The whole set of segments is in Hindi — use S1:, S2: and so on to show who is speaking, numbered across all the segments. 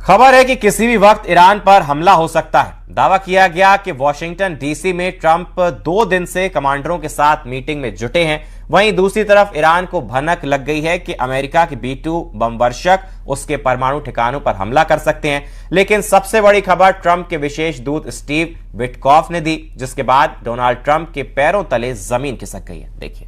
S1: खबर है कि किसी भी वक्त ईरान पर हमला हो सकता है। दावा किया गया कि वॉशिंगटन डीसी में ट्रंप 2 दिन से कमांडरों के साथ मीटिंग में जुटे हैं। वहीं दूसरी तरफ ईरान को भनक लग गई है कि अमेरिका के B-2 बमवर्षक उसके परमाणु ठिकानों पर हमला कर सकते हैं। लेकिन सबसे बड़ी खबर ट्रंप के विशेष दूत स्टीव विटकॉफ ने दी, जिसके बाद डोनाल्ड ट्रंप के पैरों तले जमीन खिसक गई है। देखिए।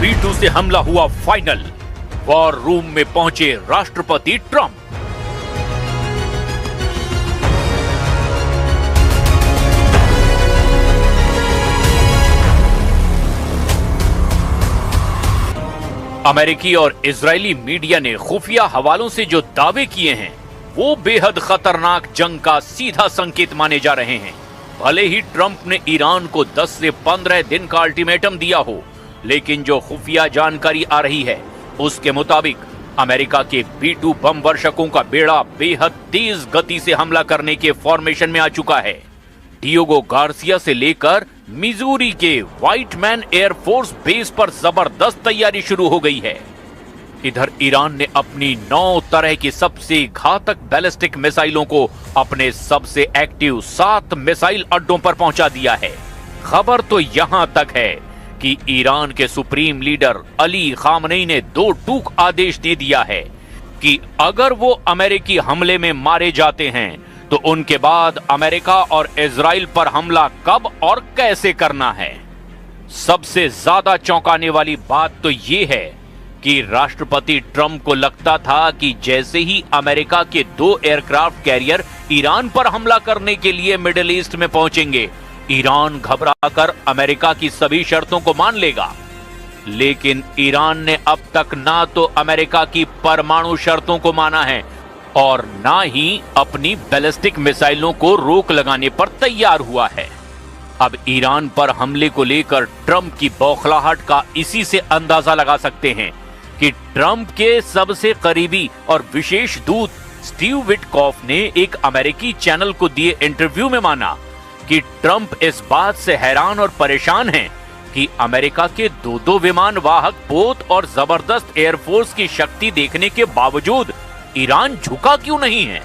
S2: B-2 से हमला हुआ फाइनल। वॉर रूम में पहुंचे राष्ट्रपति ट्रंप। अमेरिकी और इजरायली मीडिया ने खुफिया हवालों से जो दावे किए हैं वो बेहद खतरनाक जंग का सीधा संकेत माने जा रहे हैं। भले ही ट्रंप ने ईरान को 10 से 15 दिन का अल्टीमेटम दिया हो, लेकिन जो खुफिया जानकारी आ रही है उसके मुताबिक अमेरिका के B-2 बम वर्षकों का बेड़ा बेहद तेज गति से हमला करने के फॉर्मेशन में आ चुका है। डियोगो गार्सिया से लेकर मिजूरी के व्हाइट मैन एयरफोर्स बेस पर जबरदस्त तैयारी शुरू हो गई है। इधर ईरान ने अपनी 9 तरह की सबसे घातक बैलिस्टिक मिसाइलों को अपने सबसे एक्टिव 7 मिसाइल अड्डों पर पहुंचा दिया है। खबर तो यहां तक है कि ईरान के सुप्रीम लीडर अली खामनेई ने 2 टूक आदेश दे दिया है कि अगर वो अमेरिकी हमले में मारे जाते हैं तो उनके बाद अमेरिका और इजराइल पर हमला कब और कैसे करना है। सबसे ज्यादा चौंकाने वाली बात तो ये है कि राष्ट्रपति ट्रंप को लगता था कि जैसे ही अमेरिका के 2 एयरक्राफ्ट कैरियर ईरान पर हमला करने के लिए मिडिल ईस्ट में पहुंचेंगे, ईरान घबराकर अमेरिका की सभी शर्तों को मान लेगा। लेकिन ईरान ने अब तक ना तो अमेरिका की परमाणु शर्तों को माना है और ना ही अपनी बैलिस्टिक मिसाइलों को रोक लगाने पर तैयार हुआ है। अब ईरान पर हमले को लेकर ट्रंप की बौखलाहट का इसी से अंदाजा लगा सकते हैं कि ट्रंप के सबसे करीबी और विशेष दूत स्टीव विटकॉफ ने एक अमेरिकी चैनल को दिए इंटरव्यू में माना कि ट्रंप इस बात से हैरान और परेशान हैं कि अमेरिका के 2 विमान वाहक पोत और जबरदस्त एयरफोर्स की शक्ति देखने के बावजूद ईरान झुका क्यों नहीं है।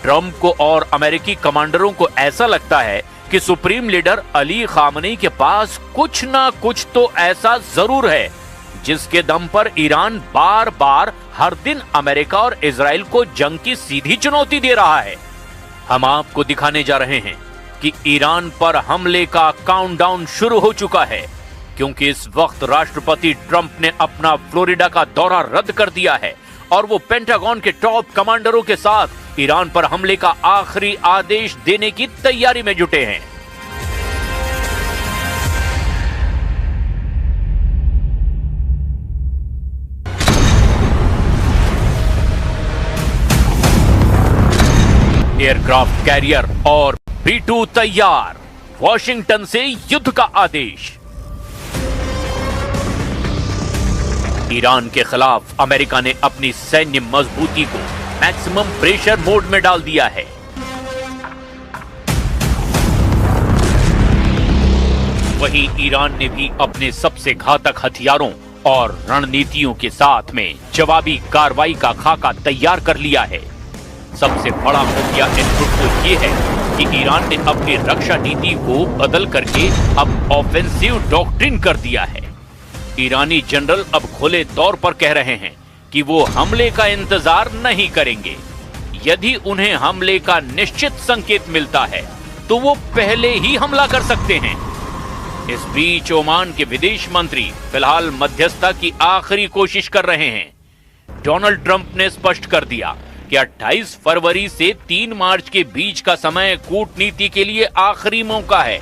S2: ट्रंप को और अमेरिकी कमांडरों को ऐसा लगता है कि सुप्रीम लीडर अली खामनेई के पास कुछ ना कुछ तो ऐसा जरूर है जिसके दम पर ईरान बार बार हर दिन अमेरिका और इजराइल को जंग की सीधी चुनौती दे रहा है। हम आपको दिखाने जा रहे हैं कि ईरान पर हमले का काउंटडाउन शुरू हो चुका है, क्योंकि इस वक्त राष्ट्रपति ट्रंप ने अपना फ्लोरिडा का दौरा रद्द कर दिया है और वो पेंटागन के टॉप कमांडरों के साथ ईरान पर हमले का आखिरी आदेश देने की तैयारी में जुटे हैं। एयरक्राफ्ट कैरियर और B-2 तैयार, वॉशिंगटन से युद्ध का आदेश। ईरान के खिलाफ अमेरिका ने अपनी सैन्य मजबूती को मैक्सिमम प्रेशर मोड में डाल दिया है। वहीं ईरान ने भी अपने सबसे घातक हथियारों और रणनीतियों के साथ में जवाबी कार्रवाई का खाका तैयार कर लिया है। सबसे बड़ा खुफिया इनपुट तो ये है कि ईरान ने अपनी रक्षा नीति को बदल करके अब ऑफेंसिव डॉक्ट्रिन कर दिया है। ईरानी जनरल अब खुले तौर पर कह रहे हैं कि वो हमले का इंतजार नहीं करेंगे। यदि उन्हें हमले का निश्चित संकेत मिलता है तो वो पहले ही हमला कर सकते हैं। इस बीच ओमान के विदेश मंत्री फिलहाल मध्यस्थता की आखिरी कोशिश कर रहे हैं। डोनाल्ड ट्रंप ने स्पष्ट कर दिया कि 28 फरवरी से 3 मार्च के बीच का समय कूटनीति के लिए आखिरी मौका है।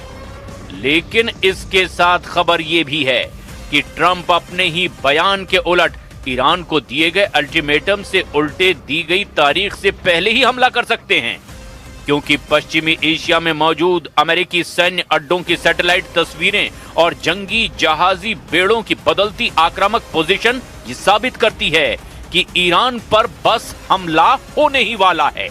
S2: लेकिन इसके साथ खबर यह भी है कि ट्रंप अपने ही बयान के उलट ईरान को दिए गए अल्टीमेटम से उल्टे दी गई तारीख से पहले ही हमला कर सकते हैं, क्योंकि पश्चिमी एशिया में मौजूद अमेरिकी सैन्य अड्डों की सैटेलाइट तस्वीरें और जंगी जहाजी बेड़ों की बदलती आक्रामक पोजीशन ये साबित करती है कि ईरान पर बस हमला होने ही वाला है।